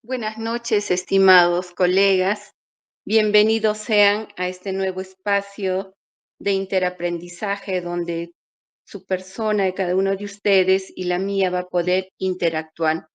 Buenas noches, estimados colegas. Bienvenidos sean a este nuevo espacio de interaprendizaje donde su persona de cada uno de ustedes y la mía va a poder interactuar.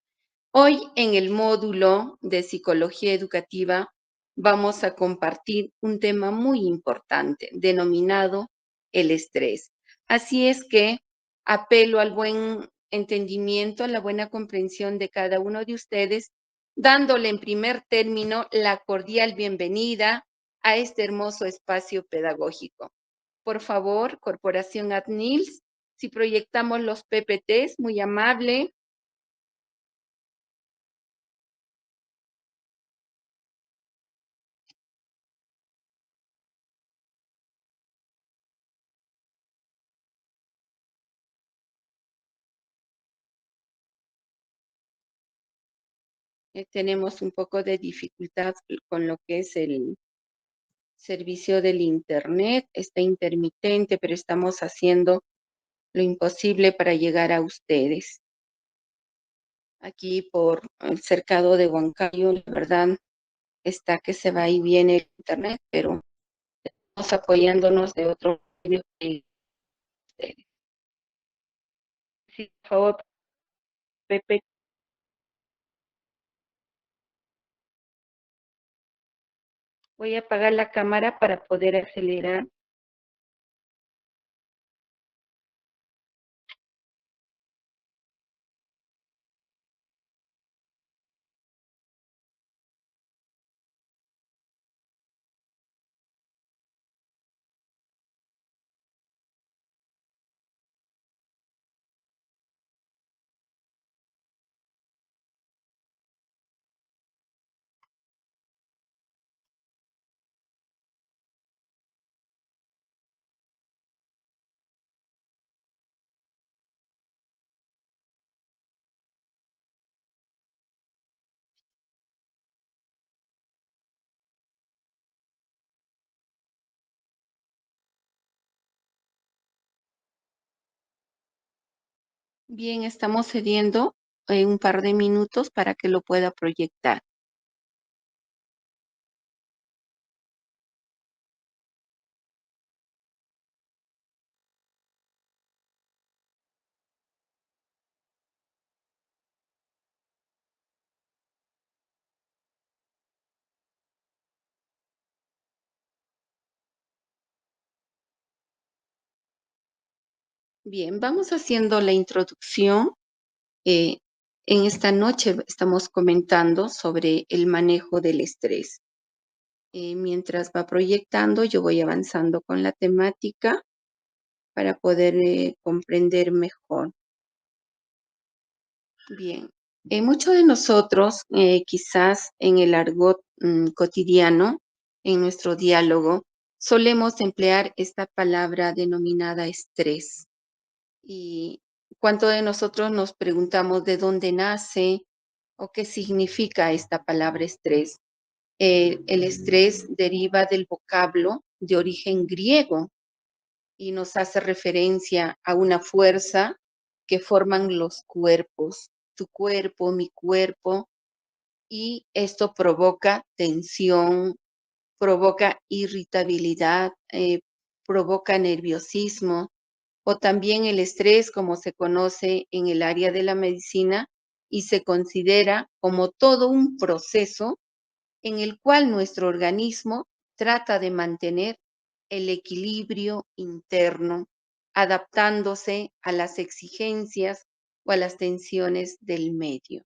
Hoy en el módulo de psicología educativa vamos a compartir un tema muy importante denominado el estrés. Así es que apelo al buen entendimiento, a la buena comprensión de cada uno de ustedes, dándole en primer término la cordial bienvenida a este hermoso espacio pedagógico. Por favor, Corporación ADNILS, si proyectamos los PPTs, muy amable. Tenemos un poco de dificultad con lo que es el servicio del Internet. Está intermitente, pero estamos haciendo lo imposible para llegar a ustedes. Aquí por el cercado de Huancayo, la verdad está que se va y viene el Internet, pero estamos apoyándonos de otro medio que ustedes. Sí, por favor, Pepe. Voy a apagar la cámara para poder acelerar. Bien, estamos cediendo un par de minutos para que lo pueda proyectar. Bien, vamos haciendo la introducción. Eh, en esta noche estamos comentando sobre el manejo del estrés. Mientras va proyectando, yo voy avanzando con la temática para poder comprender mejor. Bien, muchos de nosotros, quizás en el argot cotidiano, en nuestro diálogo, solemos emplear esta palabra denominada estrés. Y cuánto de nosotros nos preguntamos de dónde nace o qué significa esta palabra estrés. El estrés deriva del vocablo de origen griego y nos hace referencia a una fuerza que forman los cuerpos, tu cuerpo, mi cuerpo, y esto provoca tensión, provoca irritabilidad, provoca nerviosismo, o también el estrés, como se conoce en el área de la medicina, y se considera como todo un proceso en el cual nuestro organismo trata de mantener el equilibrio interno, adaptándose a las exigencias o a las tensiones del medio.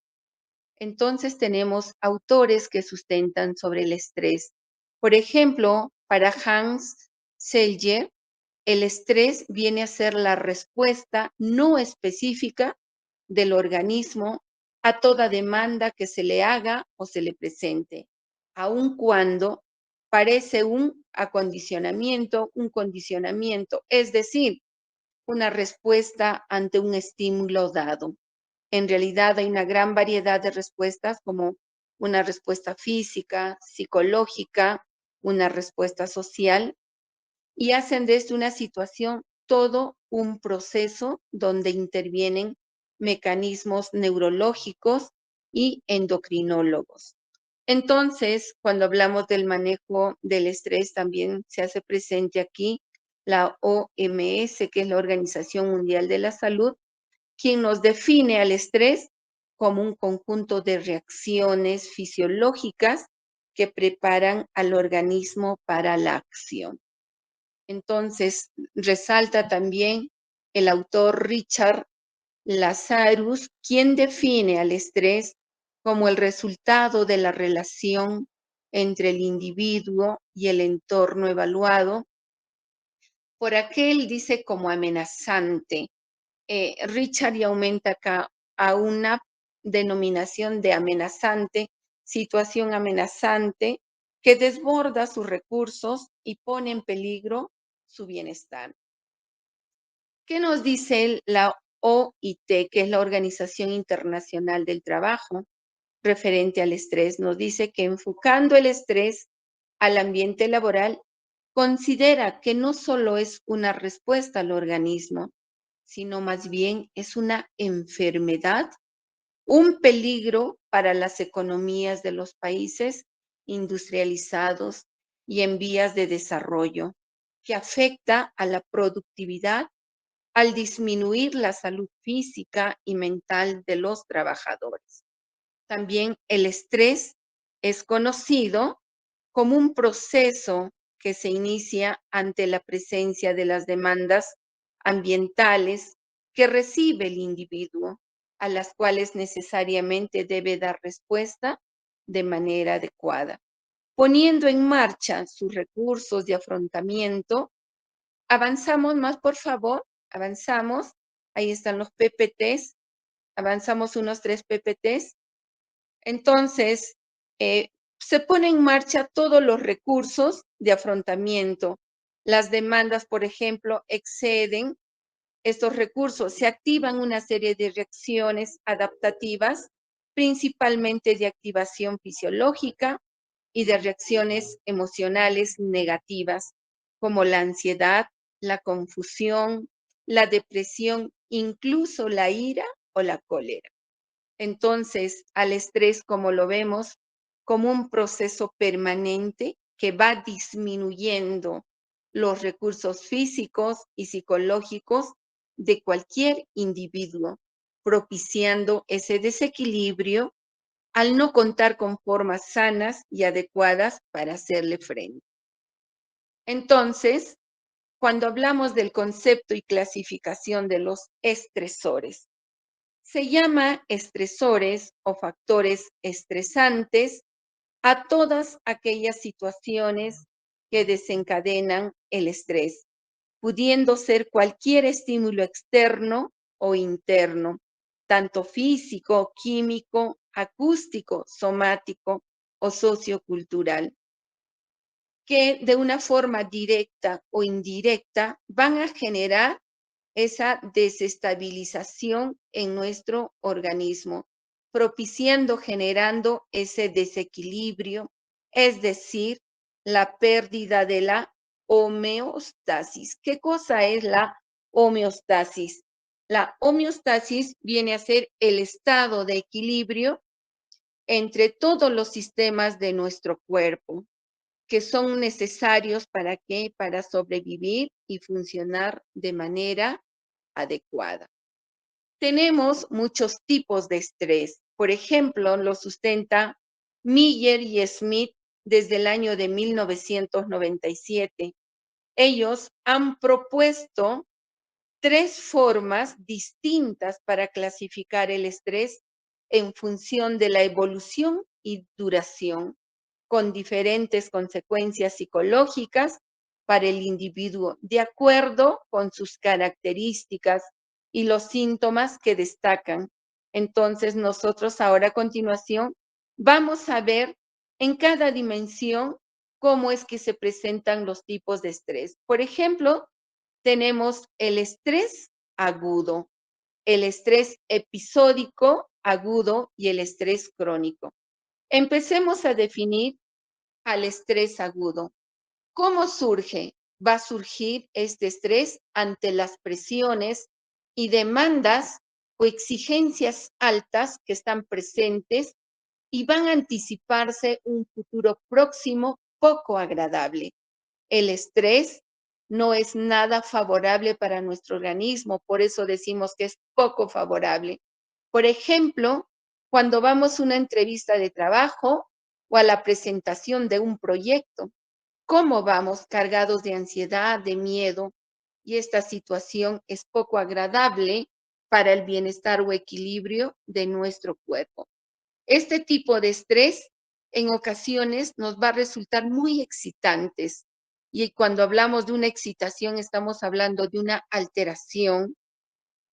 Entonces tenemos autores que sustentan sobre el estrés. Por ejemplo, para Hans Selye, el estrés viene a ser la respuesta no específica del organismo a toda demanda que se le haga o se le presente, aun cuando parece un condicionamiento, es decir, una respuesta ante un estímulo dado. En realidad hay una gran variedad de respuestas, como una respuesta física, psicológica, una respuesta social, y hacen de esto una situación todo un proceso donde intervienen mecanismos neurológicos y endocrinólogos. Entonces, cuando hablamos del manejo del estrés, también se hace presente aquí la OMS, que es la Organización Mundial de la Salud, quien nos define al estrés como un conjunto de reacciones fisiológicas que preparan al organismo para la acción. Entonces, resalta también el autor Richard Lazarus, quien define al estrés como el resultado de la relación entre el individuo y el entorno evaluado. Por aquel dice como amenazante. Richard y aumenta acá a una denominación de amenazante, situación amenazante que desborda sus recursos y pone en peligro su bienestar. ¿Qué nos dice la OIT, que es la Organización Internacional del Trabajo, referente al estrés? Nos dice que enfocando el estrés al ambiente laboral, considera que no solo es una respuesta al organismo, sino más bien es una enfermedad, un peligro para las economías de los países industrializados y en vías de desarrollo, que afecta a la productividad al disminuir la salud física y mental de los trabajadores. También el estrés es conocido como un proceso que se inicia ante la presencia de las demandas ambientales que recibe el individuo, a las cuales necesariamente debe dar respuesta de manera adecuada, poniendo en marcha sus recursos de afrontamiento. Avanzamos más, por favor, avanzamos. Ahí están los PPTs, avanzamos unos 3 PPTs. Entonces, se pone en marcha todos los recursos de afrontamiento. Las demandas, por ejemplo, exceden estos recursos. Se activan una serie de reacciones adaptativas, principalmente de activación fisiológica y de reacciones emocionales negativas, como la ansiedad, la confusión, la depresión, incluso la ira o la cólera. Entonces, al estrés, como lo vemos, como un proceso permanente que va disminuyendo los recursos físicos y psicológicos de cualquier individuo, propiciando ese desequilibrio al no contar con formas sanas y adecuadas para hacerle frente. Entonces, cuando hablamos del concepto y clasificación de los estresores, se llama estresores o factores estresantes a todas aquellas situaciones que desencadenan el estrés, pudiendo ser cualquier estímulo externo o interno, tanto físico, químico, acústico, somático o sociocultural, que de una forma directa o indirecta van a generar esa desestabilización en nuestro organismo, propiciando, generando ese desequilibrio, es decir, la pérdida de la homeostasis. ¿Qué cosa es la homeostasis? La homeostasis viene a ser el estado de equilibrio entre todos los sistemas de nuestro cuerpo, que son necesarios para qué, para sobrevivir y funcionar de manera adecuada. Tenemos muchos tipos de estrés. Por ejemplo, lo sustenta Miller y Smith desde el año de 1997. Ellos han propuesto 3 formas distintas para clasificar el estrés en función de la evolución y duración, con diferentes consecuencias psicológicas para el individuo, de acuerdo con sus características y los síntomas que destacan. Entonces, nosotros ahora a continuación vamos a ver en cada dimensión cómo es que se presentan los tipos de estrés. Por ejemplo, tenemos el estrés agudo, el estrés episódico agudo y el estrés crónico. Empecemos a definir al estrés agudo. ¿Cómo surge? Va a surgir este estrés ante las presiones y demandas o exigencias altas que están presentes y van a anticiparse un futuro próximo poco agradable. El estrés no es nada favorable para nuestro organismo, por eso decimos que es poco favorable. Por ejemplo, cuando vamos a una entrevista de trabajo o a la presentación de un proyecto, ¿cómo vamos? Cargados de ansiedad, de miedo, y esta situación es poco agradable para el bienestar o equilibrio de nuestro cuerpo. Este tipo de estrés en ocasiones nos va a resultar muy excitantes. Y cuando hablamos de una excitación, estamos hablando de una alteración,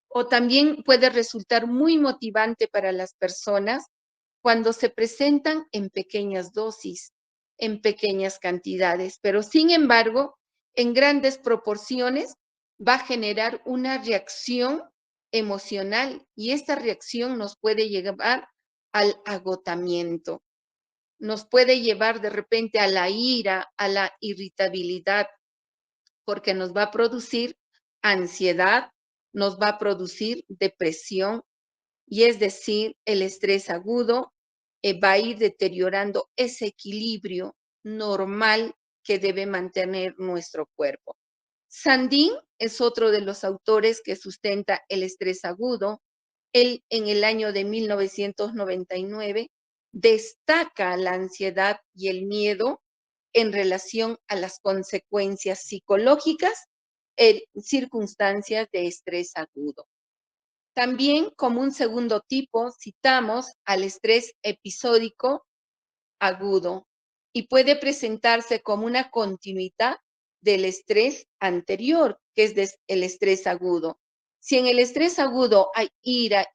o también puede resultar muy motivante para las personas cuando se presentan en pequeñas dosis, en pequeñas cantidades, pero sin embargo, en grandes proporciones va a generar una reacción emocional y esta reacción nos puede llevar al agotamiento, nos puede llevar de repente a la ira, a la irritabilidad, porque nos va a producir ansiedad, nos va a producir depresión, y es decir, el estrés agudo va a ir deteriorando ese equilibrio normal que debe mantener nuestro cuerpo. Sandin es otro de los autores que sustenta el estrés agudo. Él en el año de 1999 destaca la ansiedad y el miedo en relación a las consecuencias psicológicas en circunstancias de estrés agudo. También como un segundo tipo citamos al estrés episódico agudo y puede presentarse como una continuidad del estrés anterior, que es el estrés agudo. Si en el estrés agudo hay ira,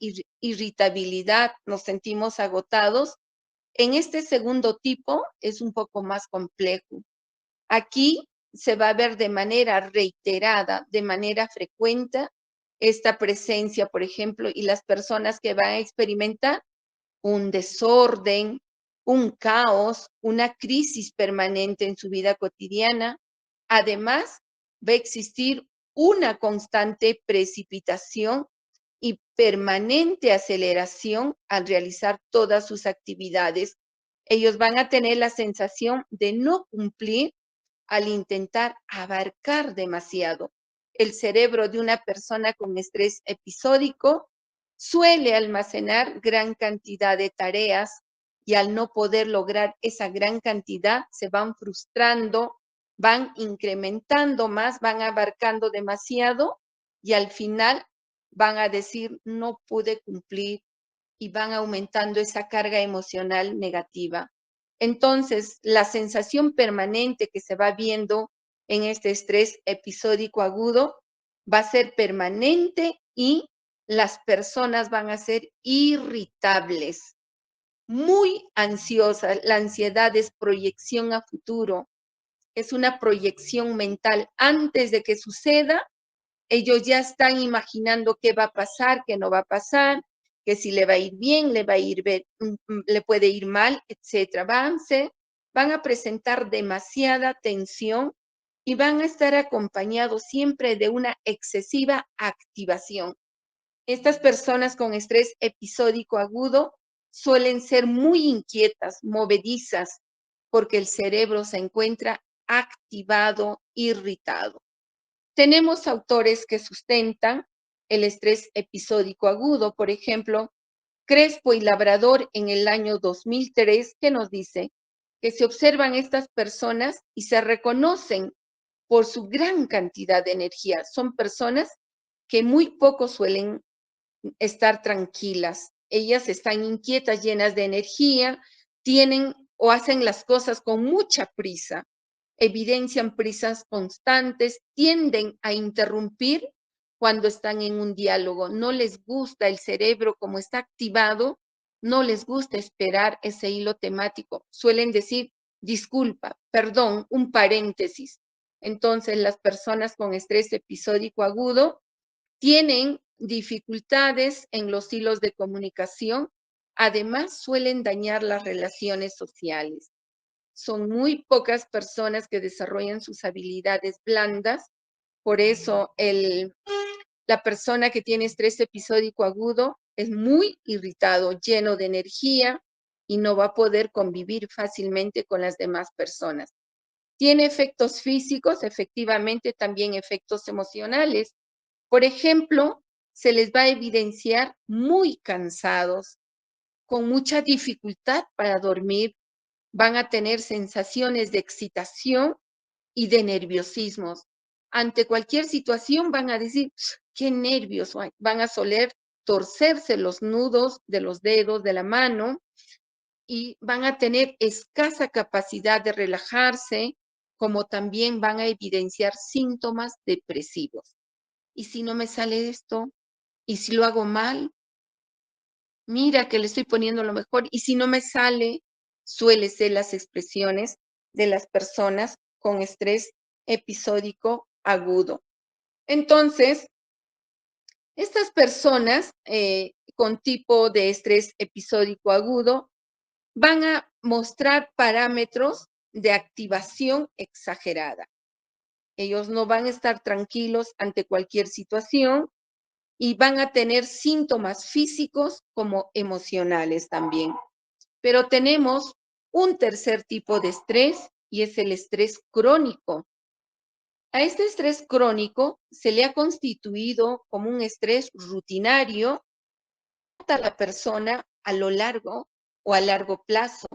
irritabilidad, nos sentimos agotados, en este segundo tipo es un poco más complejo. Aquí se va a ver de manera reiterada, de manera frecuente, esta presencia, por ejemplo, y las personas que van a experimentar un desorden, un caos, una crisis permanente en su vida cotidiana. Además, va a existir una constante precipitación y permanente aceleración al realizar todas sus actividades. Ellos van a tener la sensación de no cumplir al intentar abarcar demasiado. El cerebro de una persona con estrés episódico suele almacenar gran cantidad de tareas y al no poder lograr esa gran cantidad se van frustrando, van incrementando más, van abarcando demasiado y al final van a decir no pude cumplir y van aumentando esa carga emocional negativa. Entonces, la sensación permanente que se va viendo en este estrés episódico agudo va a ser permanente y las personas van a ser irritables, muy ansiosas. La ansiedad es proyección a futuro, es una proyección mental antes de que suceda. Ellos ya están imaginando qué va a pasar, qué no va a pasar, que si le va a ir bien, le va a ir bien, le puede ir mal, etcétera. Van a presentar demasiada tensión y van a estar acompañados siempre de una excesiva activación. Estas personas con estrés episódico agudo suelen ser muy inquietas, movedizas, porque el cerebro se encuentra activado, irritado. Tenemos autores que sustentan el estrés episódico agudo, por ejemplo, Crespo y Labrador en el año 2003, que nos dice que se observan estas personas y se reconocen por su gran cantidad de energía. Son personas que muy poco suelen estar tranquilas. Ellas están inquietas, llenas de energía, tienen o hacen las cosas con mucha prisa, evidencian prisas constantes, tienden a interrumpir cuando están en un diálogo. No les gusta el cerebro como está activado, no les gusta esperar ese hilo temático. Suelen decir, disculpa, perdón, un paréntesis. Entonces, las personas con estrés episódico agudo tienen dificultades en los hilos de comunicación. Además, suelen dañar las relaciones sociales. Son muy pocas personas que desarrollan sus habilidades blandas, por eso La persona que tiene estrés episódico agudo es muy irritado, lleno de energía y no va a poder convivir fácilmente con las demás personas. Tiene efectos físicos, efectivamente, también efectos emocionales. Por ejemplo, se les va a evidenciar muy cansados, con mucha dificultad para dormir, van a tener sensaciones de excitación y de nerviosismos. Ante cualquier situación van a decir, qué nervios, van a soler torcerse los nudos de los dedos de la mano y van a tener escasa capacidad de relajarse, como también van a evidenciar síntomas depresivos. ¿Y si no me sale esto? ¿Y si lo hago mal? Mira que le estoy poniendo lo mejor. ¿Y si no me sale? Suele ser las expresiones de las personas con estrés episódico agudo. Entonces, estas personas con tipo de estrés episódico agudo van a mostrar parámetros de activación exagerada. Ellos no van a estar tranquilos ante cualquier situación y van a tener síntomas físicos como emocionales también. Pero tenemos un tercer tipo de estrés y es el estrés crónico. A este estrés crónico se le ha constituido como un estrés rutinario a la persona a lo largo o a largo plazo,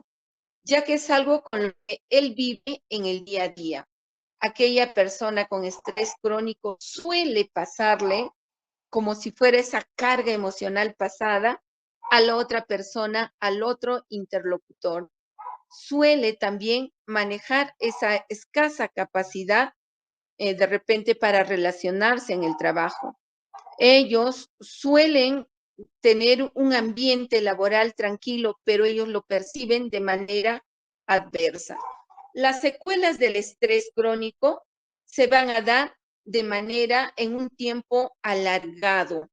ya que es algo con lo que él vive en el día a día. Aquella persona con estrés crónico suele pasarle como si fuera esa carga emocional pasada a la otra persona, al otro interlocutor. Suele también manejar esa escasa capacidad de repente para relacionarse en el trabajo. Ellos suelen tener un ambiente laboral tranquilo, pero ellos lo perciben de manera adversa. Las secuelas del estrés crónico se van a dar de manera en un tiempo alargado.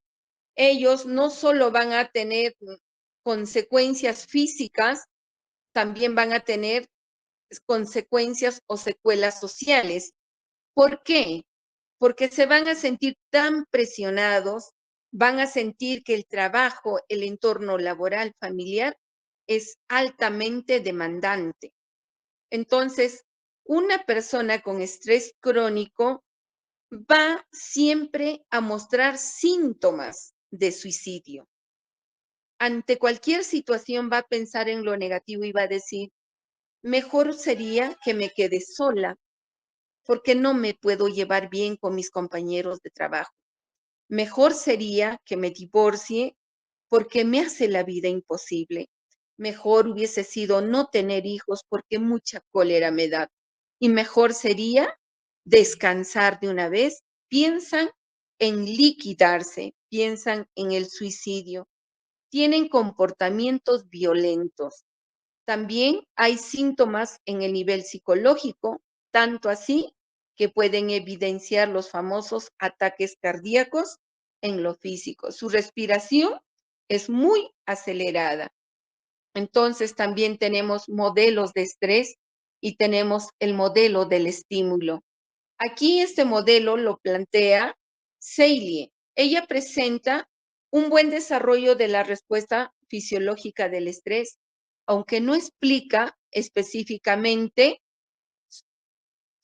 Ellos no solo van a tener consecuencias físicas, también van a tener consecuencias o secuelas sociales. ¿Por qué? Porque se van a sentir tan presionados, van a sentir que el trabajo, el entorno laboral, familiar, es altamente demandante. Entonces, una persona con estrés crónico va siempre a mostrar síntomas de suicidio. Ante cualquier situación va a pensar en lo negativo y va a decir, mejor sería que me quede sola, porque no me puedo llevar bien con mis compañeros de trabajo. Mejor sería que me divorcie porque me hace la vida imposible. Mejor hubiese sido no tener hijos porque mucha cólera me da. Y mejor sería descansar de una vez. Piensan en liquidarse, piensan en el suicidio. Tienen comportamientos violentos. También hay síntomas en el nivel psicológico, tanto así que pueden evidenciar los famosos ataques cardíacos en lo físico. Su respiración es muy acelerada. Entonces también tenemos modelos de estrés y tenemos el modelo del estímulo. Aquí este modelo lo plantea Seilie. Ella presenta un buen desarrollo de la respuesta fisiológica del estrés, aunque no explica específicamente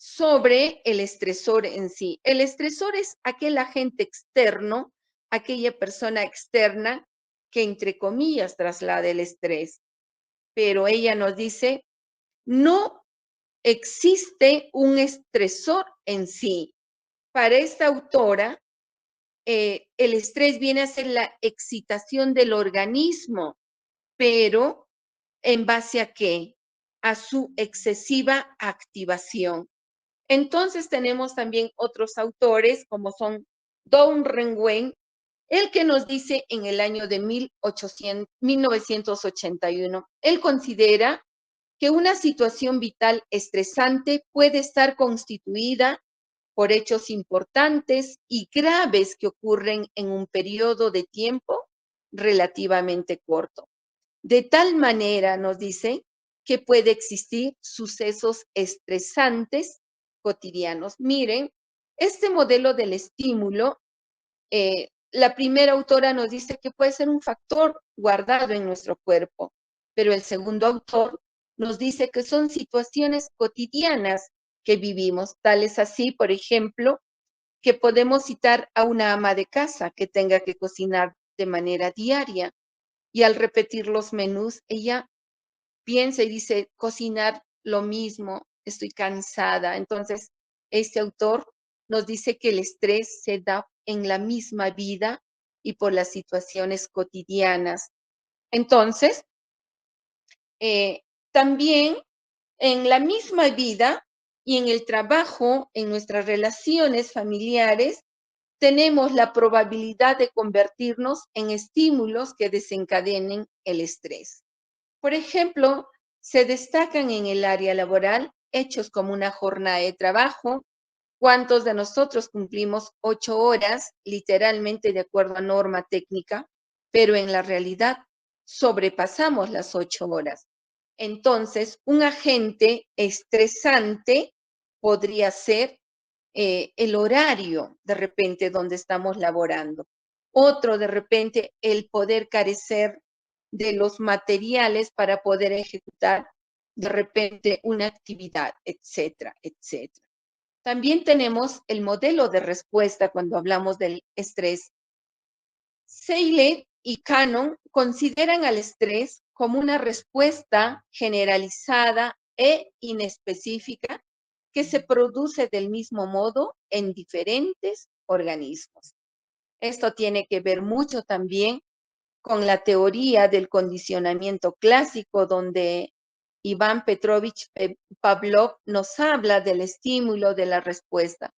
sobre el estresor en sí. El estresor es aquel agente externo, aquella persona externa que, entre comillas, traslada el estrés. Pero ella nos dice, no existe un estresor en sí. Para esta autora, el estrés viene a ser la excitación del organismo, pero ¿en base a qué? A su excesiva activación. Entonces tenemos también otros autores como son Don Renwen, el que nos dice en el año de 1981, él considera que una situación vital estresante puede estar constituida por hechos importantes y graves que ocurren en un periodo de tiempo relativamente corto. De tal manera, nos dice, que puede existir sucesos estresantes cotidianos. Miren, este modelo del estímulo La primera autora nos dice que puede ser un factor guardado en nuestro cuerpo, pero el segundo autor nos dice que son situaciones cotidianas que vivimos, tales así, por ejemplo, que podemos citar a una ama de casa que tenga que cocinar de manera diaria y al repetir los menús, ella piensa y dice, cocinar lo mismo, estoy cansada. Entonces, este autor nos dice que el estrés se da en la misma vida y por las situaciones cotidianas. Entonces, eh, también en la misma vida y en el trabajo, en nuestras relaciones familiares, tenemos la probabilidad de convertirnos en estímulos que desencadenen el estrés. Por ejemplo, se destacan en el área laboral hechos como una jornada de trabajo. ¿Cuántos de nosotros cumplimos 8 horas, literalmente de acuerdo a norma técnica, pero en la realidad sobrepasamos las 8 horas? Entonces, un agente estresante podría ser el horario de repente donde estamos laborando. Otro de repente el poder carecer de los materiales para poder ejecutar de repente una actividad, etcétera, etcétera. También tenemos el modelo de respuesta cuando hablamos del estrés. Seyle y Cannon consideran al estrés como una respuesta generalizada e inespecífica que se produce del mismo modo en diferentes organismos. Esto tiene que ver mucho también con la teoría del condicionamiento clásico, donde Iván Petrovich Pavlov nos habla del estímulo de la respuesta.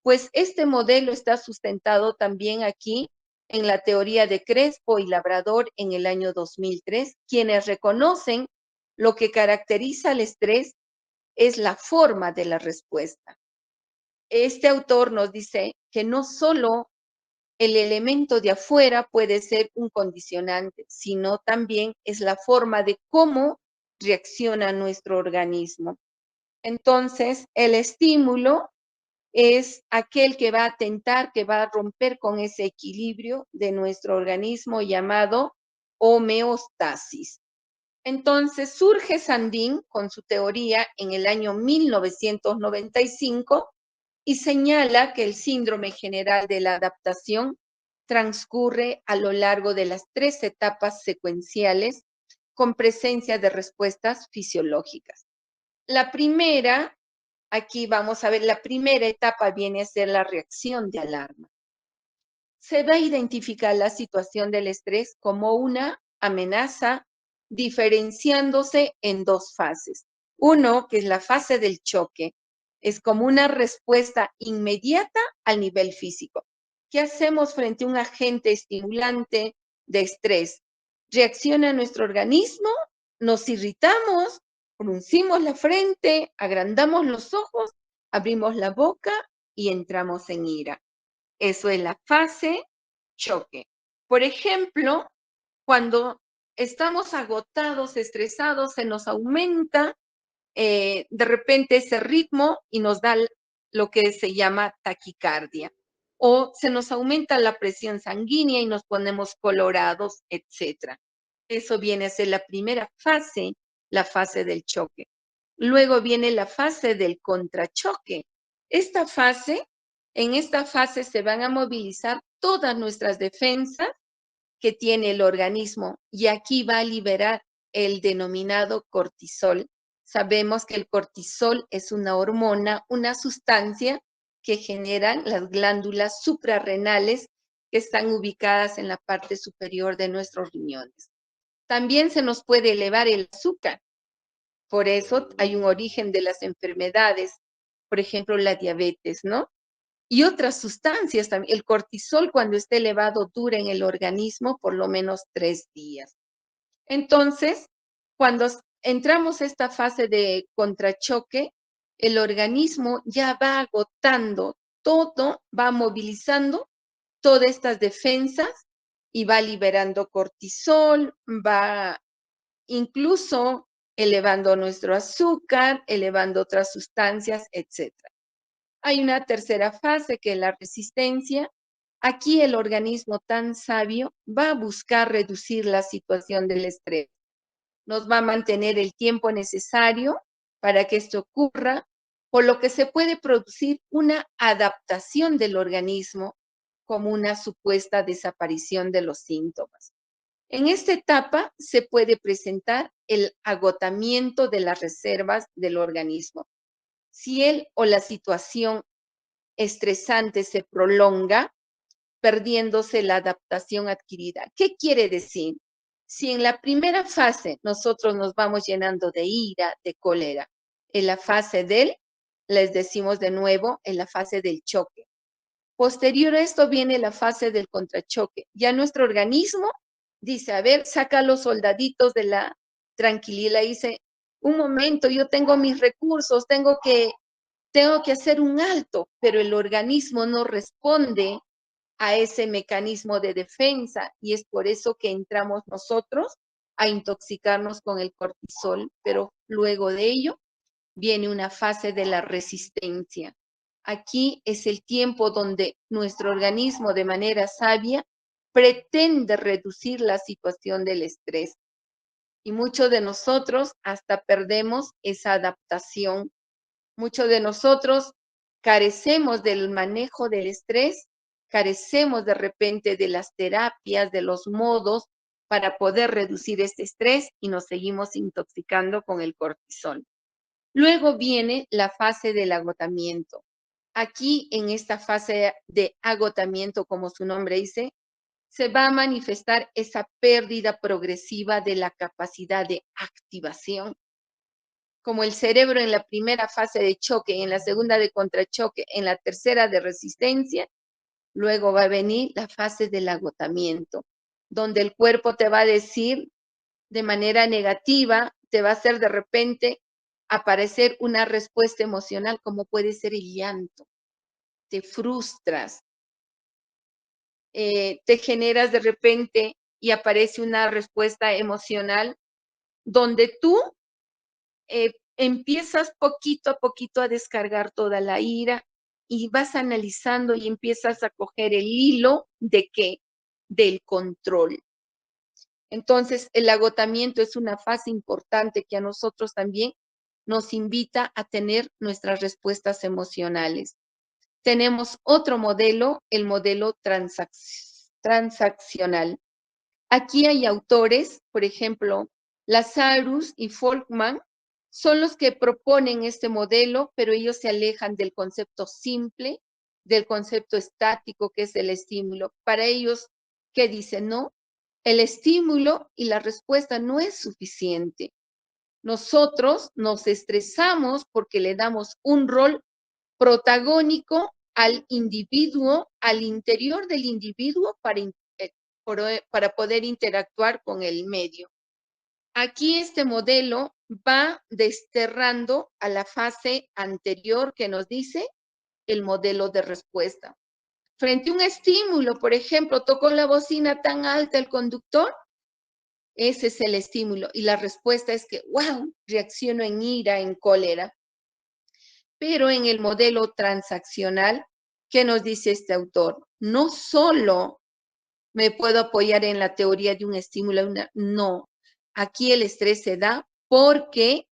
Pues este modelo está sustentado también aquí en la teoría de Crespo y Labrador en el año 2003, quienes reconocen lo que caracteriza al estrés es la forma de la respuesta. Este autor nos dice que no solo el elemento de afuera puede ser un condicionante, sino también es la forma de cómo reacciona nuestro organismo. Entonces, el estímulo es aquel que va a atentar, que va a romper con ese equilibrio de nuestro organismo llamado homeostasis. Entonces surge Sandin con su teoría en el año 1995 y señala que el síndrome general de la adaptación transcurre a lo largo de las 3 etapas secuenciales con presencia de respuestas fisiológicas. La primera, aquí vamos a ver, la primera etapa viene a ser la reacción de alarma. Se va a identificar la situación del estrés como una amenaza diferenciándose en 2 fases. Uno, que es la fase del choque, es como una respuesta inmediata al nivel físico. ¿Qué hacemos frente a un agente estimulante de estrés? Reacciona nuestro organismo, nos irritamos, fruncimos la frente, agrandamos los ojos, abrimos la boca y entramos en ira. Eso es la fase choque. Por ejemplo, cuando estamos agotados, estresados, se nos aumenta de repente ese ritmo y nos da lo que se llama taquicardia. O se nos aumenta la presión sanguínea y nos ponemos colorados, etc. Eso viene a ser la primera fase, la fase del choque. Luego viene la fase del contrachoque. En esta fase se van a movilizar todas nuestras defensas que tiene el organismo y aquí va a liberar el denominado cortisol. Sabemos que el cortisol es una hormona, una sustancia que generan las glándulas suprarrenales que están ubicadas en la parte superior de nuestros riñones. También se nos puede elevar el azúcar. Por eso hay un origen de las enfermedades, por ejemplo, la diabetes, ¿no? Y otras sustancias también. El cortisol, cuando está elevado, dura en el organismo por lo menos 3 días. Entonces, cuando entramos a esta fase de contrachoque, el organismo ya va agotando todo, va movilizando todas estas defensas y va liberando cortisol, va incluso elevando nuestro azúcar, elevando otras sustancias, etc. Hay una tercera fase que es la resistencia. Aquí el organismo tan sabio va a buscar reducir la situación del estrés. Nos va a mantener el tiempo necesario para que esto ocurra, por lo que se puede producir una adaptación del organismo como una supuesta desaparición de los síntomas. En esta etapa se puede presentar el agotamiento de las reservas del organismo. Si él o la situación estresante se prolonga, perdiéndose la adaptación adquirida. ¿Qué quiere decir? Si en la primera fase nosotros nos vamos llenando de ira, de cólera, en la fase del, les decimos de nuevo, en la fase del choque. Posterior a esto viene la fase del contrachoque. Ya nuestro organismo dice, a ver, saca los soldaditos de la tranquilidad y dice, un momento, yo tengo mis recursos, tengo que hacer un alto, pero el organismo no responde a ese mecanismo de defensa y es por eso que entramos nosotros a intoxicarnos con el cortisol, pero luego de ello viene una fase de la resistencia. Aquí es el tiempo donde nuestro organismo de manera sabia pretende reducir la situación del estrés y muchos de nosotros hasta perdemos esa adaptación. Muchos de nosotros carecemos del manejo del estrés, carecemos de repente de las terapias, de los modos para poder reducir este estrés y nos seguimos intoxicando con el cortisol. Luego viene la fase del agotamiento. Aquí en esta fase de agotamiento, como su nombre dice, se va a manifestar esa pérdida progresiva de la capacidad de activación. Como el cerebro en la primera fase de choque, en la segunda de contrachoque, en la tercera de resistencia, luego va a venir la fase del agotamiento, donde el cuerpo te va a decir de manera negativa, te va a hacer de repente aparecer una respuesta emocional como puede ser el llanto. Te frustras, te generas de repente y aparece una respuesta emocional donde tú empiezas poquito a poquito a descargar toda la ira y vas analizando y empiezas a coger el hilo de qué, del control. Entonces, el agotamiento es una fase importante que a nosotros también nos invita a tener nuestras respuestas emocionales. Tenemos otro modelo, el modelo transaccional. Aquí hay autores, por ejemplo, Lazarus y Folkman, son los que proponen este modelo, pero ellos se alejan del concepto simple, del concepto estático que es el estímulo. Para ellos, ¿qué dicen? No, el estímulo y la respuesta no es suficiente. Nosotros nos estresamos porque le damos un rol protagónico al individuo, al interior del individuo para poder interactuar con el medio. Aquí este modelo va desterrando a la fase anterior que nos dice el modelo de respuesta. Frente a un estímulo, por ejemplo, tocó la bocina tan alta el conductor, ese es el estímulo y la respuesta es que, wow, reacciono en ira, en cólera. Pero en el modelo transaccional, ¿qué nos dice este autor? No solo me puedo apoyar en la teoría de un estímulo, no. Aquí el estrés se da porque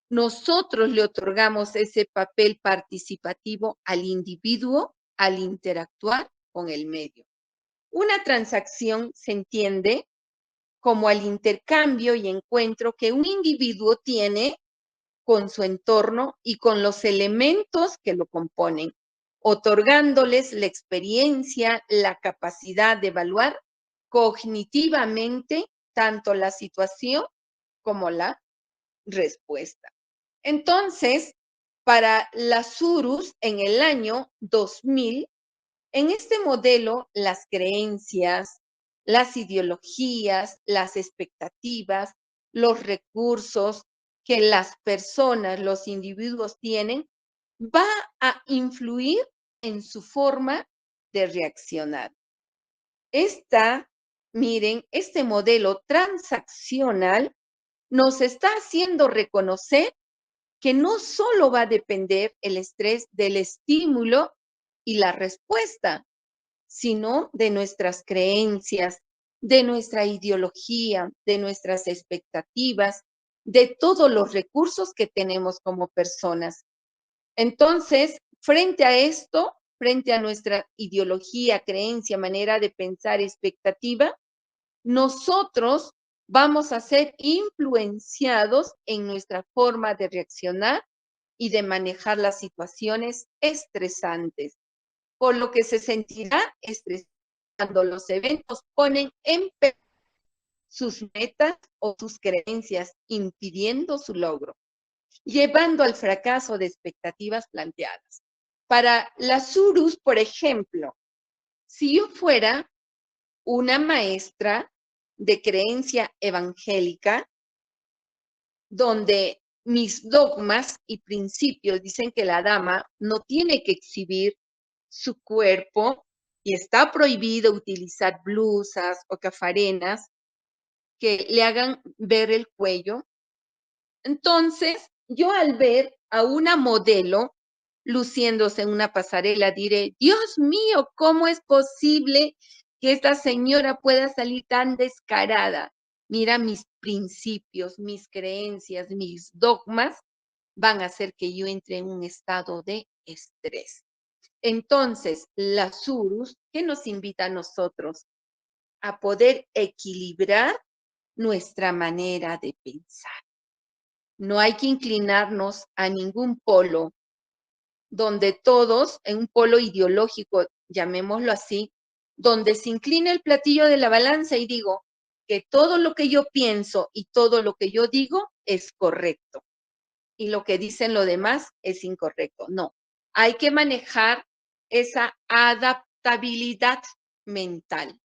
nosotros le otorgamos ese papel participativo al individuo al interactuar con el medio. Una transacción se entiende como el intercambio y encuentro que un individuo tiene con su entorno y con los elementos que lo componen, otorgándoles la experiencia, la capacidad de evaluar cognitivamente tanto la situación como la respuesta. Entonces, para Lazarus en el año 2000, en este modelo, las creencias, las ideologías, las expectativas, los recursos que las personas, los individuos tienen, va a influir en su forma de reaccionar. Miren, este modelo transaccional nos está haciendo reconocer que no solo va a depender el estrés del estímulo y la respuesta, sino de nuestras creencias, de nuestra ideología, de nuestras expectativas, de todos los recursos que tenemos como personas. Entonces, frente a esto, frente a nuestra ideología, creencia, manera de pensar, expectativa, nosotros vamos a ser influenciados en nuestra forma de reaccionar y de manejar las situaciones estresantes, por lo que se sentirá estresado cuando los eventos ponen en peligro sus metas o sus creencias, impidiendo su logro, llevando al fracaso de expectativas planteadas. Para las Urus, por ejemplo, si yo fuera una maestra de creencia evangélica, donde mis dogmas y principios dicen que la dama no tiene que exhibir su cuerpo y está prohibido utilizar blusas o cafarenas que le hagan ver el cuello. Entonces, yo al ver a una modelo luciéndose en una pasarela, diré, Dios mío, ¿cómo es posible que esta señora pueda salir tan descarada? Mira, mis principios, mis creencias, mis dogmas van a hacer que yo entre en un estado de estrés. Entonces, la Surus, ¿qué nos invita a nosotros? A poder equilibrar nuestra manera de pensar. No hay que inclinarnos a ningún polo, donde todos, en un polo ideológico, llamémoslo así, donde se inclina el platillo de la balanza y digo que todo lo que yo pienso y todo lo que yo digo es correcto y lo que dicen los demás es incorrecto. No, hay que manejar esa adaptabilidad mental.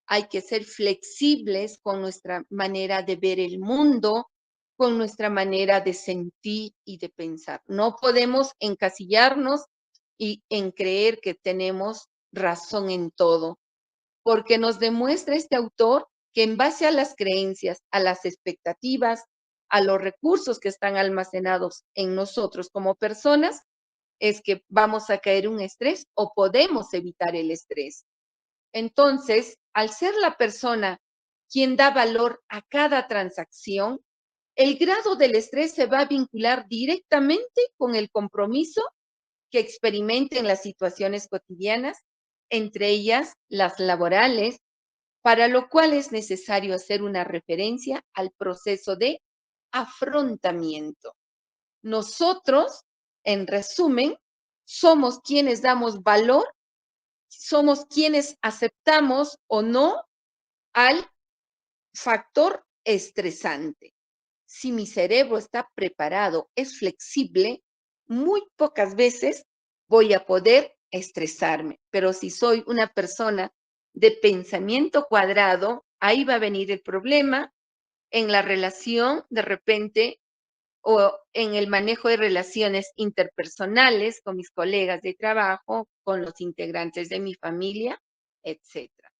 Hay que ser flexibles con nuestra manera de ver el mundo, con nuestra manera de sentir y de pensar. No podemos encasillarnos y en creer que tenemos razón en todo, porque nos demuestra este autor que en base a las creencias, a las expectativas, a los recursos que están almacenados en nosotros como personas, es que vamos a caer en un estrés o podemos evitar el estrés. Entonces, al ser la persona quien da valor a cada transacción, el grado del estrés se va a vincular directamente con el compromiso que experimenten las situaciones cotidianas, entre ellas las laborales, para lo cual es necesario hacer una referencia al proceso de afrontamiento. Nosotros, en resumen, somos quienes damos valor, somos quienes aceptamos o no al factor estresante. Si mi cerebro está preparado, es flexible, muy pocas veces voy a poder estresarme. Pero si soy una persona de pensamiento cuadrado, ahí va a venir el problema en la relación de repente o en el manejo de relaciones interpersonales con mis colegas de trabajo, con los integrantes de mi familia, etcétera.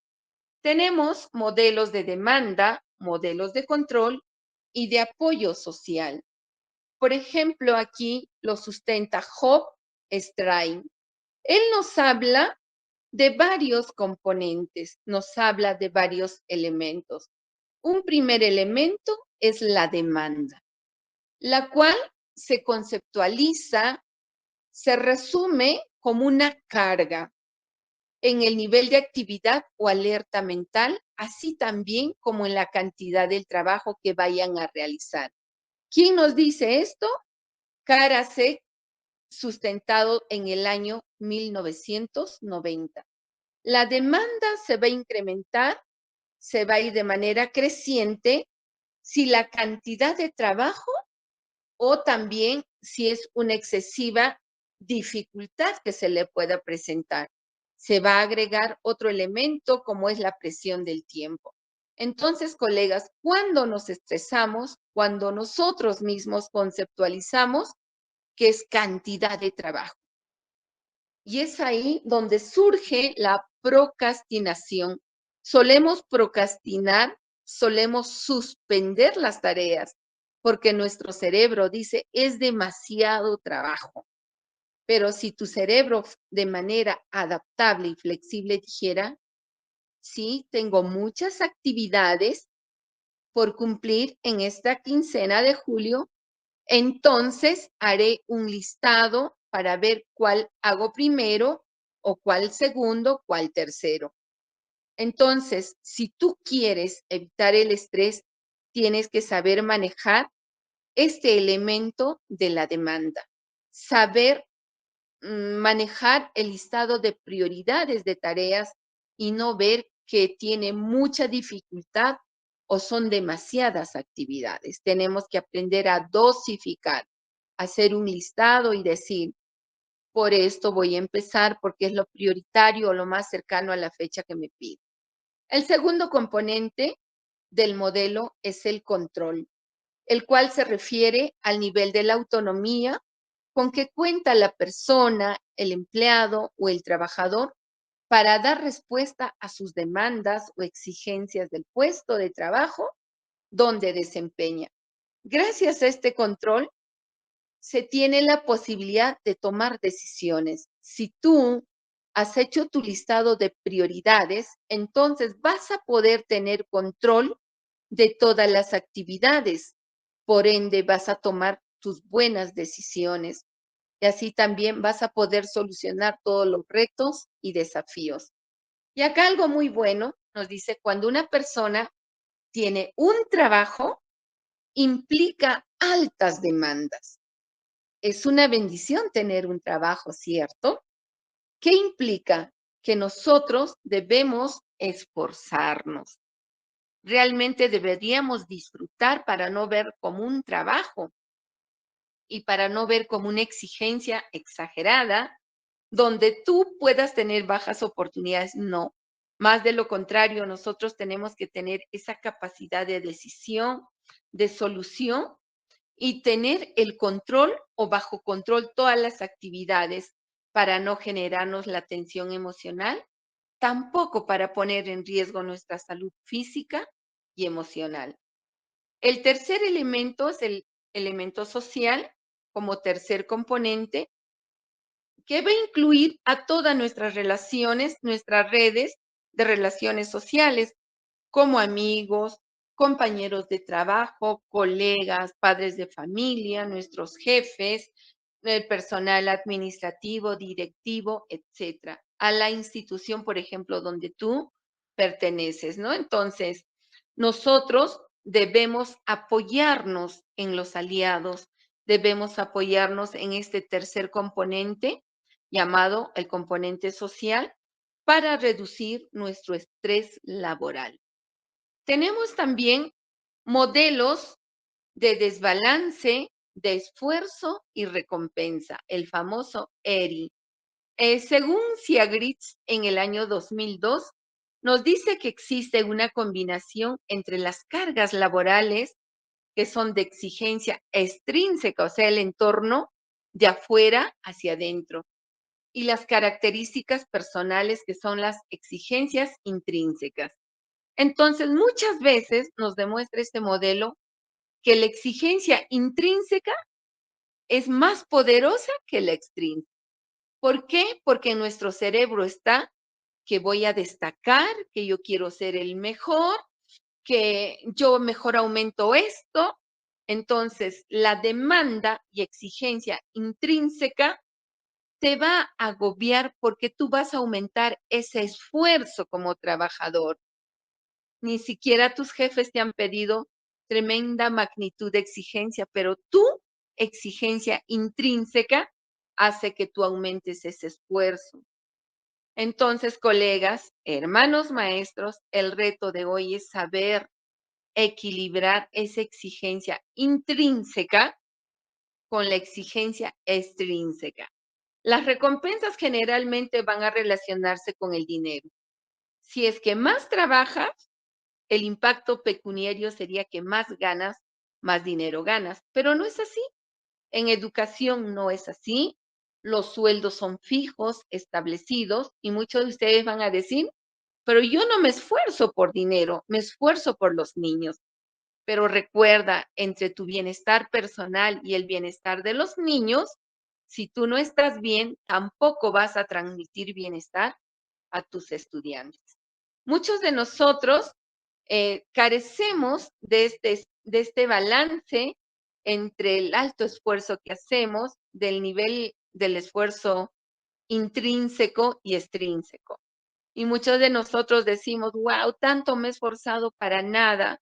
Tenemos modelos de demanda, modelos de control y de apoyo social. Por ejemplo, aquí lo sustenta Job Strain. Él nos habla de varios componentes, nos habla de varios elementos. Un primer elemento es la demanda, la cual se conceptualiza, se resume como una carga en el nivel de actividad o alerta mental, así también como en la cantidad del trabajo que vayan a realizar. ¿Quién nos dice esto? Karasek, sustentado en el año 1990. La demanda se va a incrementar, se va a ir de manera creciente si la cantidad de trabajo o también si es una excesiva dificultad que se le pueda presentar. Se va a agregar otro elemento como es la presión del tiempo. Entonces, colegas, cuando nos estresamos, cuando nosotros mismos conceptualizamos que es cantidad de trabajo. Y es ahí donde surge la procrastinación. Solemos procrastinar, solemos suspender las tareas, porque nuestro cerebro dice, es demasiado trabajo. Pero si tu cerebro de manera adaptable y flexible dijera, sí, tengo muchas actividades por cumplir en esta quincena de julio, entonces haré un listado para ver cuál hago primero o cuál segundo, cuál tercero. Entonces, si tú quieres evitar el estrés, tienes que saber manejar este elemento de la demanda, saber manejar el listado de prioridades de tareas y no ver que tiene mucha dificultad o son demasiadas actividades. Tenemos que aprender a dosificar, hacer un listado y decir, por esto voy a empezar porque es lo prioritario o lo más cercano a la fecha que me pide. El segundo componente del modelo es el control, el cual se refiere al nivel de la autonomía con que cuenta la persona, el empleado o el trabajador para dar respuesta a sus demandas o exigencias del puesto de trabajo donde desempeña. Gracias a este control, se tiene la posibilidad de tomar decisiones. Si tú has hecho tu listado de prioridades, entonces vas a poder tener control de todas las actividades. Por ende, vas a tomar tus buenas decisiones y así también vas a poder solucionar todos los retos y desafíos. Y acá algo muy bueno nos dice, cuando una persona tiene un trabajo, implica altas demandas. Es una bendición tener un trabajo, ¿cierto? ¿Qué implica? Que nosotros debemos esforzarnos. Realmente deberíamos disfrutar para no ver como un trabajo y para no ver como una exigencia exagerada donde tú puedas tener bajas oportunidades. No, más de lo contrario, nosotros tenemos que tener esa capacidad de decisión, de solución y tener el control o bajo control todas las actividades para no generarnos la tensión emocional, tampoco para poner en riesgo nuestra salud física y emocional. El tercer elemento es el elemento social como tercer componente que va a incluir a todas nuestras relaciones, nuestras redes de relaciones sociales, como amigos, compañeros de trabajo, colegas, padres de familia, nuestros jefes, el personal administrativo, directivo, etcétera, a la institución, por ejemplo, donde tú perteneces, ¿no? Entonces, nosotros debemos apoyarnos en los aliados, debemos apoyarnos en este tercer componente llamado el componente social para reducir nuestro estrés laboral. Tenemos también modelos de desbalance, de esfuerzo y recompensa, el famoso ERI. Según Ciagritz, en el año 2002, nos dice que existe una combinación entre las cargas laborales, que son de exigencia extrínseca, o sea, el entorno de afuera hacia adentro, y las características personales, que son las exigencias intrínsecas. Entonces, muchas veces nos demuestra este modelo que la exigencia intrínseca es más poderosa que la extrínseca. ¿Por qué? Porque en nuestro cerebro está que voy a destacar, que yo quiero ser el mejor, que yo mejor aumento esto. Entonces, la demanda y exigencia intrínseca te va a agobiar porque tú vas a aumentar ese esfuerzo como trabajador. Ni siquiera tus jefes te han pedido tremenda magnitud de exigencia, pero tu exigencia intrínseca hace que tú aumentes ese esfuerzo. Entonces, colegas, hermanos maestros, el reto de hoy es saber equilibrar esa exigencia intrínseca con la exigencia extrínseca. Las recompensas generalmente van a relacionarse con el dinero. Si es que más trabajas, el impacto pecuniario sería que más ganas, más dinero ganas, pero no es así. En educación no es así. Los sueldos son fijos, establecidos, y muchos de ustedes van a decir, pero yo no me esfuerzo por dinero, me esfuerzo por los niños. Pero recuerda, entre tu bienestar personal y el bienestar de los niños, Si tú no estás bien, tampoco vas a transmitir bienestar a tus estudiantes. Muchos de nosotros carecemos de este balance entre el alto esfuerzo que hacemos, del nivel del esfuerzo intrínseco y extrínseco. Y muchos de nosotros decimos, wow, tanto me he esforzado para nada,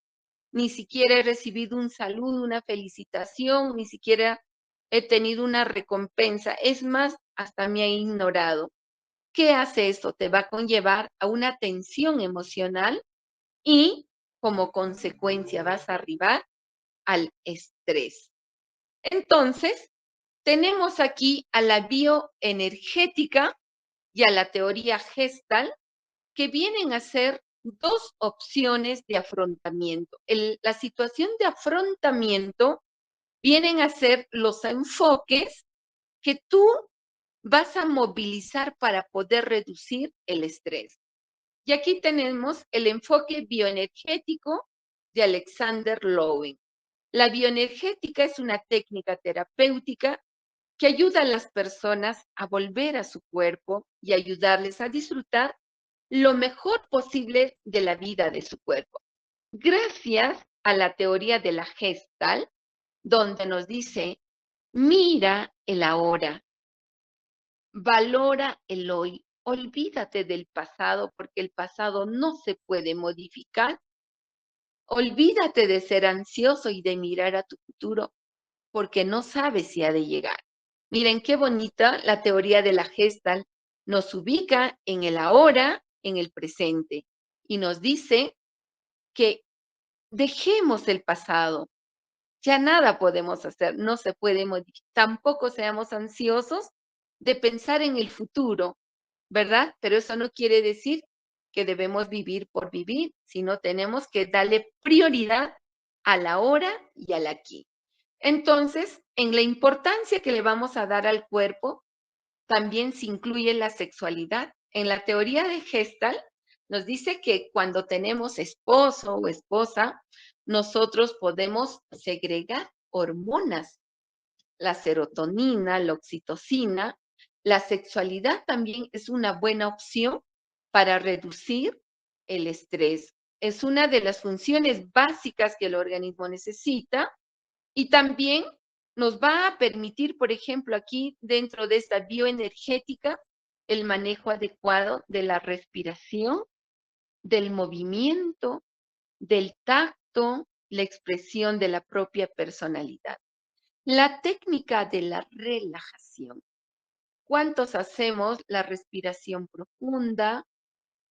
ni siquiera he recibido un saludo, una felicitación, ni siquiera he tenido una recompensa. Es más, hasta me ha ignorado. ¿Qué hace esto? Te va a conllevar a una tensión emocional y como consecuencia vas a arribar al estrés. Entonces, tenemos aquí a la bioenergética y a la teoría Gestalt, que vienen a ser dos opciones de afrontamiento. La situación de afrontamiento vienen a ser los enfoques que tú vas a movilizar para poder reducir el estrés. Y aquí tenemos el enfoque bioenergético de Alexander Lowen. La bioenergética es una técnica terapéutica que ayuda a las personas a volver a su cuerpo y ayudarles a disfrutar lo mejor posible de la vida de su cuerpo. Gracias a la teoría de la Gestalt, donde nos dice, mira el ahora, valora el hoy, olvídate del pasado porque el pasado no se puede modificar, olvídate de ser ansioso y de mirar a tu futuro porque no sabes si ha de llegar. Miren qué bonita la teoría de la Gestalt nos ubica en el ahora, en el presente, y nos dice que dejemos el pasado, ya nada podemos hacer, no se puede modificar, tampoco seamos ansiosos de pensar en el futuro, ¿verdad? Pero eso no quiere decir que debemos vivir por vivir, sino tenemos que darle prioridad a la hora y al aquí. Entonces, en la importancia que le vamos a dar al cuerpo, también se incluye la sexualidad. En la teoría de Gestalt nos dice que cuando tenemos esposo o esposa, nosotros podemos segregar hormonas, la serotonina, la oxitocina. La sexualidad también es una buena opción para reducir el estrés. Es una de las funciones básicas que el organismo necesita y también nos va a permitir, por ejemplo, aquí dentro de esta bioenergética, el manejo adecuado de la respiración, del movimiento, del tacto, la expresión de la propia personalidad. La técnica de la relajación. ¿Cuántos hacemos la respiración profunda?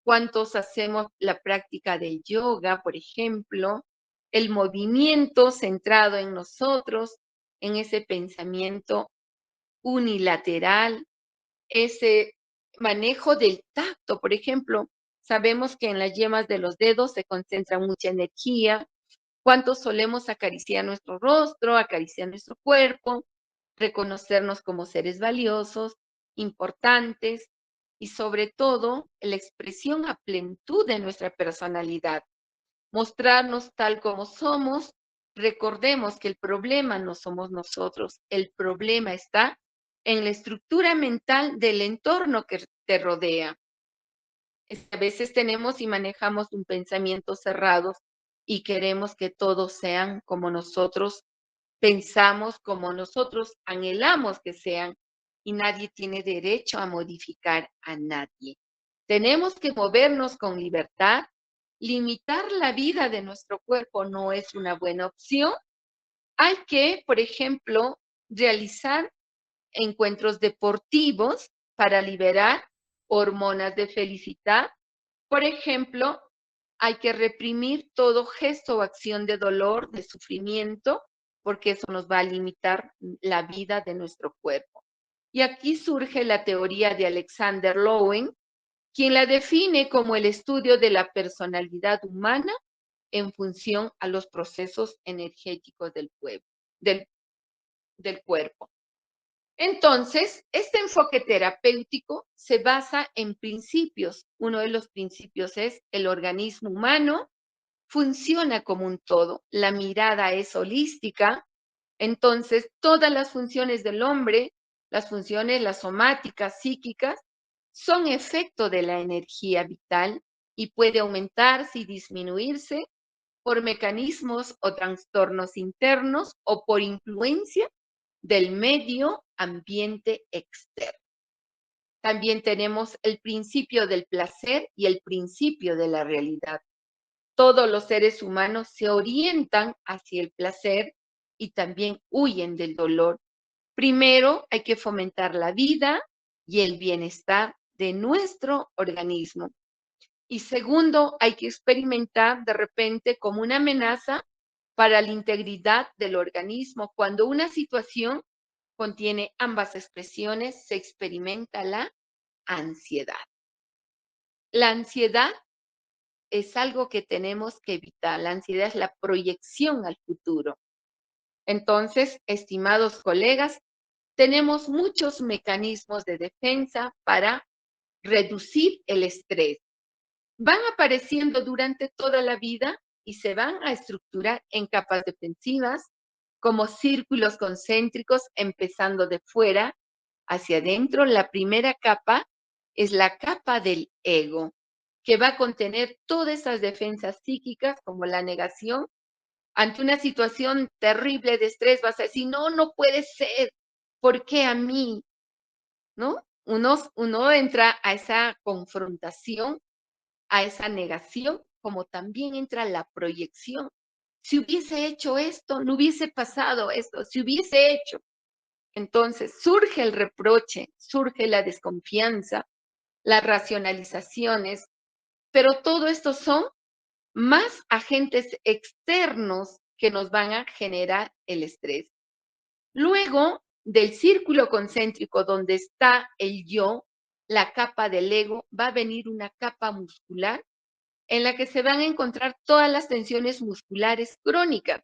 ¿Cuántos hacemos la práctica del yoga, por ejemplo? El movimiento centrado en nosotros, en ese pensamiento unilateral, ese manejo del tacto, por ejemplo. Sabemos que en las yemas de los dedos se concentra mucha energía. ¿Cuántos solemos acariciar nuestro rostro, acariciar nuestro cuerpo, reconocernos como seres valiosos, importantes y sobre todo la expresión a plenitud de nuestra personalidad? Mostrarnos tal como somos. Recordemos que el problema no somos nosotros, el problema está en la estructura mental del entorno que te rodea. A veces tenemos y manejamos un pensamiento cerrado y queremos que todos sean como nosotros pensamos, como nosotros anhelamos que sean, y nadie tiene derecho a modificar a nadie. Tenemos que movernos con libertad. Limitar la vida de nuestro cuerpo no es una buena opción. Hay que, por ejemplo, realizar encuentros deportivos para liberar hormonas de felicidad. Por ejemplo, hay que reprimir todo gesto o acción de dolor, de sufrimiento, porque eso nos va a limitar la vida de nuestro cuerpo. Y aquí surge la teoría de Alexander Lowen, quien la define como el estudio de la personalidad humana en función a los procesos energéticos del, del cuerpo. Entonces, este enfoque terapéutico se basa en principios. Uno de los principios es el organismo humano funciona como un todo. La mirada es holística. Entonces, todas las funciones del hombre Las funciones, las somáticas, psíquicas, son efecto de la energía vital y puede aumentarse y disminuirse por mecanismos o trastornos internos o por influencia del medio ambiente externo. También tenemos el principio del placer y el principio de la realidad. Todos los seres humanos se orientan hacia el placer y también huyen del dolor. Primero hay que fomentar la vida y el bienestar de nuestro organismo. Y segundo, hay que experimentar de repente como una amenaza para la integridad del organismo. Cuando una situación contiene ambas expresiones, se experimenta la ansiedad. La ansiedad es algo que tenemos que evitar. La ansiedad es la proyección al futuro. Entonces, estimados colegas, tenemos muchos mecanismos de defensa para reducir el estrés. Van apareciendo durante toda la vida y se van a estructurar en capas defensivas como círculos concéntricos empezando de fuera hacia adentro. La primera capa es la capa del ego, que va a contener todas esas defensas psíquicas como la negación. Ante una situación terrible de estrés vas a decir, no, no puede ser, ¿por qué a mí? ¿No? Uno entra a esa confrontación, a esa negación, como también entra la proyección. Si hubiese hecho esto, no hubiese pasado esto, si hubiese hecho. Entonces surge el reproche, surge la desconfianza, las racionalizaciones, pero todo esto son más agentes externos que nos van a generar el estrés. Luego del círculo concéntrico donde está el yo, la capa del ego, va a venir una capa muscular en la que se van a encontrar todas las tensiones musculares crónicas.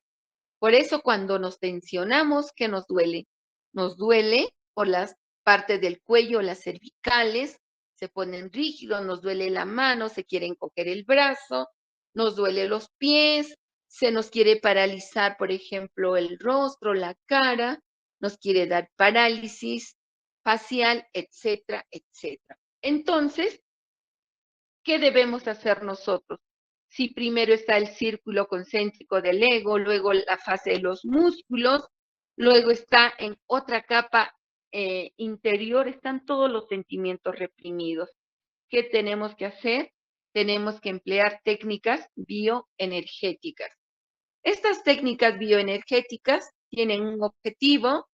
Por eso cuando nos tensionamos, ¿qué nos duele? Nos duele por las partes del cuello, las cervicales, se ponen rígidos, nos duele la mano, se quiere encoger el brazo, nos duele los pies, se nos quiere paralizar, por ejemplo, el rostro, la cara, nos quiere dar parálisis facial, etcétera, etcétera. Entonces, ¿qué debemos hacer nosotros? Si primero está el círculo concéntrico del ego, luego la fase de los músculos, luego está en otra capa interior, están todos los sentimientos reprimidos. ¿Qué tenemos que hacer? Tenemos que emplear técnicas bioenergéticas. Estas técnicas bioenergéticas tienen un objetivo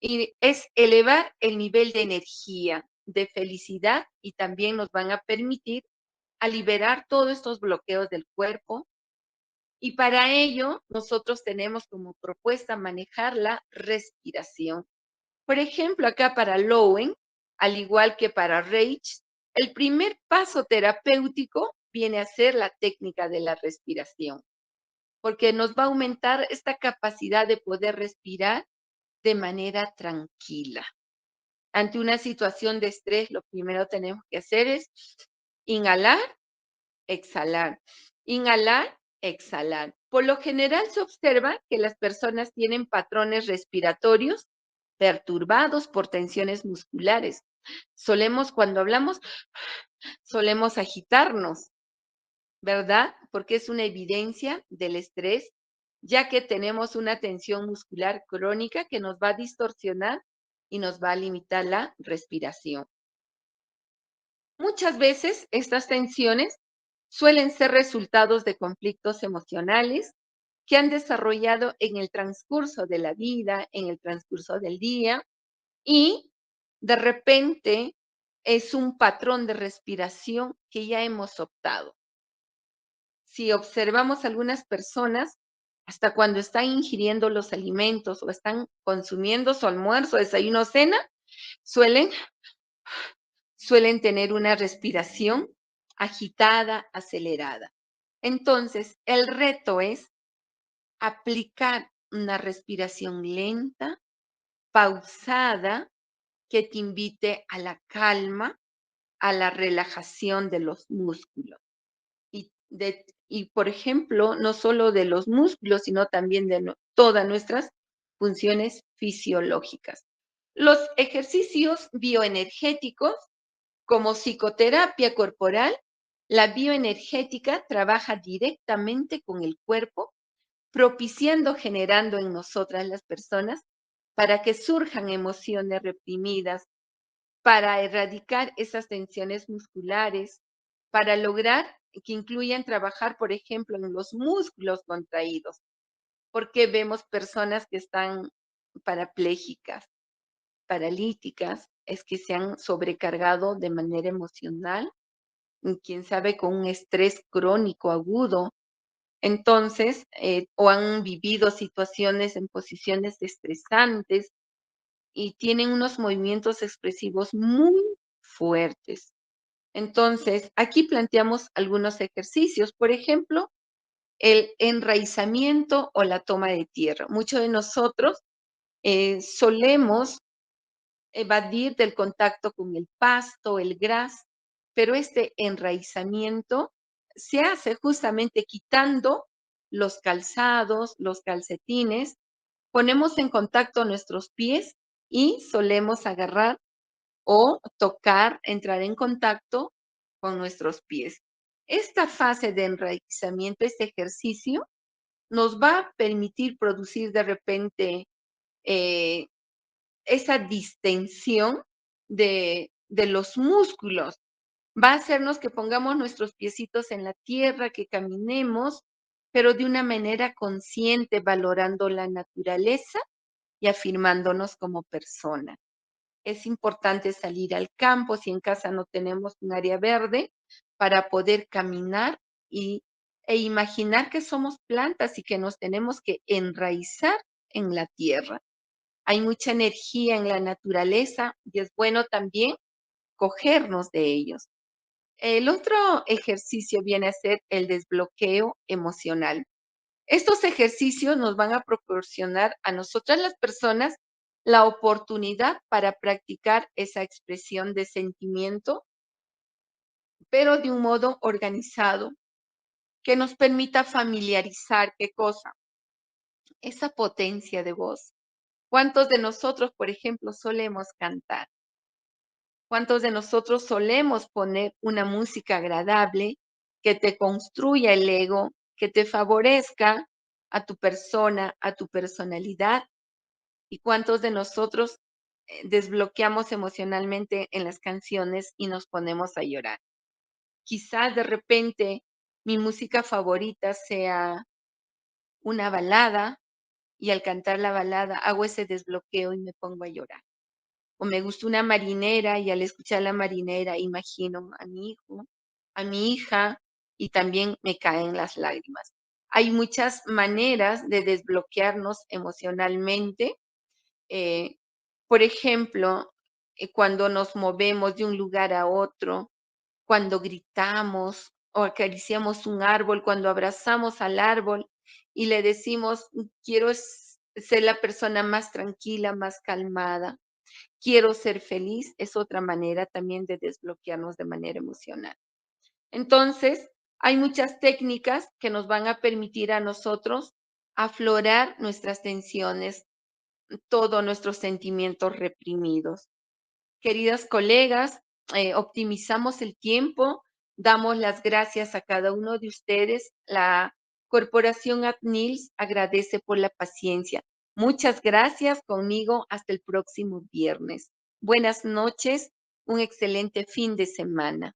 y es elevar el nivel de energía, de felicidad y también nos van a permitir a liberar todos estos bloqueos del cuerpo. Y para ello, nosotros tenemos como propuesta manejar la respiración. Por ejemplo, acá para Lowen, al igual que para Reich, el primer paso terapéutico viene a ser la técnica de la respiración, porque nos va a aumentar esta capacidad de poder respirar de manera tranquila. Ante una situación de estrés, lo primero que tenemos que hacer es inhalar, exhalar, inhalar, exhalar. Por lo general se observa que las personas tienen patrones respiratorios perturbados por tensiones musculares. Cuando hablamos, solemos agitarnos, ¿verdad? Porque es una evidencia del estrés, ya que tenemos una tensión muscular crónica que nos va a distorsionar y nos va a limitar la respiración. Muchas veces estas tensiones suelen ser resultados de conflictos emocionales que han desarrollado en el transcurso de la vida, en el transcurso del día, y de repente es un patrón de respiración que ya hemos optado. Si observamos algunas personas, hasta cuando están ingiriendo los alimentos o están consumiendo su almuerzo, desayuno, cena, suelen tener una respiración agitada, acelerada. Entonces, el reto es aplicar una respiración lenta, pausada, que te invite a la calma, a la relajación de los músculos. Y por ejemplo, no solo de los músculos, sino también de todas nuestras funciones fisiológicas. Los ejercicios bioenergéticos como psicoterapia corporal, la bioenergética trabaja directamente con el cuerpo, propiciando, generando en nosotras las personas para que surjan emociones reprimidas, para erradicar esas tensiones musculares, para lograr que incluyan trabajar, por ejemplo, en los músculos contraídos, porque vemos personas que están parapléjicas, paralíticas, es que se han sobrecargado de manera emocional, y quién sabe, con un estrés crónico agudo. Entonces, o han vivido situaciones en posiciones estresantes y tienen unos movimientos expresivos muy fuertes. Entonces, aquí planteamos algunos ejercicios, por ejemplo, el enraizamiento o la toma de tierra. Muchos de nosotros solemos evadir del contacto con el pasto, el gras, pero este enraizamiento se hace justamente quitando los calzados, los calcetines, ponemos en contacto nuestros pies y solemos agarrar o tocar, entrar en contacto con nuestros pies. Esta fase de enraizamiento, este ejercicio, nos va a permitir producir de repente eh, esa distensión de los músculos. Va a hacernos que pongamos nuestros piecitos en la tierra, que caminemos, pero de una manera consciente, valorando la naturaleza y afirmándonos como persona. Es importante salir al campo si en casa no tenemos un área verde para poder caminar e imaginar que somos plantas y que nos tenemos que enraizar en la tierra. Hay mucha energía en la naturaleza y es bueno también cogernos de ellos. El otro ejercicio viene a ser el desbloqueo emocional. Estos ejercicios nos van a proporcionar a nosotras las personas la oportunidad para practicar esa expresión de sentimiento, pero de un modo organizado que nos permita familiarizar qué cosa, esa potencia de voz. ¿Cuántos de nosotros, por ejemplo, solemos cantar? ¿Cuántos de nosotros solemos poner una música agradable que te construya el ego, que te favorezca a tu persona, a tu personalidad? ¿Y cuántos de nosotros desbloqueamos emocionalmente en las canciones y nos ponemos a llorar? Quizás de repente mi música favorita sea una balada y al cantar la balada hago ese desbloqueo y me pongo a llorar. O me gusta una marinera y al escuchar la marinera imagino a mi hijo, a mi hija y también me caen las lágrimas. Hay muchas maneras de desbloquearnos emocionalmente. eh, por ejemplo, cuando nos movemos de un lugar a otro, cuando gritamos o acariciamos un árbol, cuando abrazamos al árbol y le decimos, quiero ser la persona más tranquila, más calmada. Quiero ser feliz es otra manera también de desbloquearnos de manera emocional. Entonces, hay muchas técnicas que nos van a permitir a nosotros aflorar nuestras tensiones, todos nuestros sentimientos reprimidos. Queridas colegas, optimizamos el tiempo, damos las gracias a cada uno de ustedes. La Corporación AtNils agradece por la paciencia. Muchas gracias conmigo. Hasta el próximo viernes. Buenas noches, un excelente fin de semana.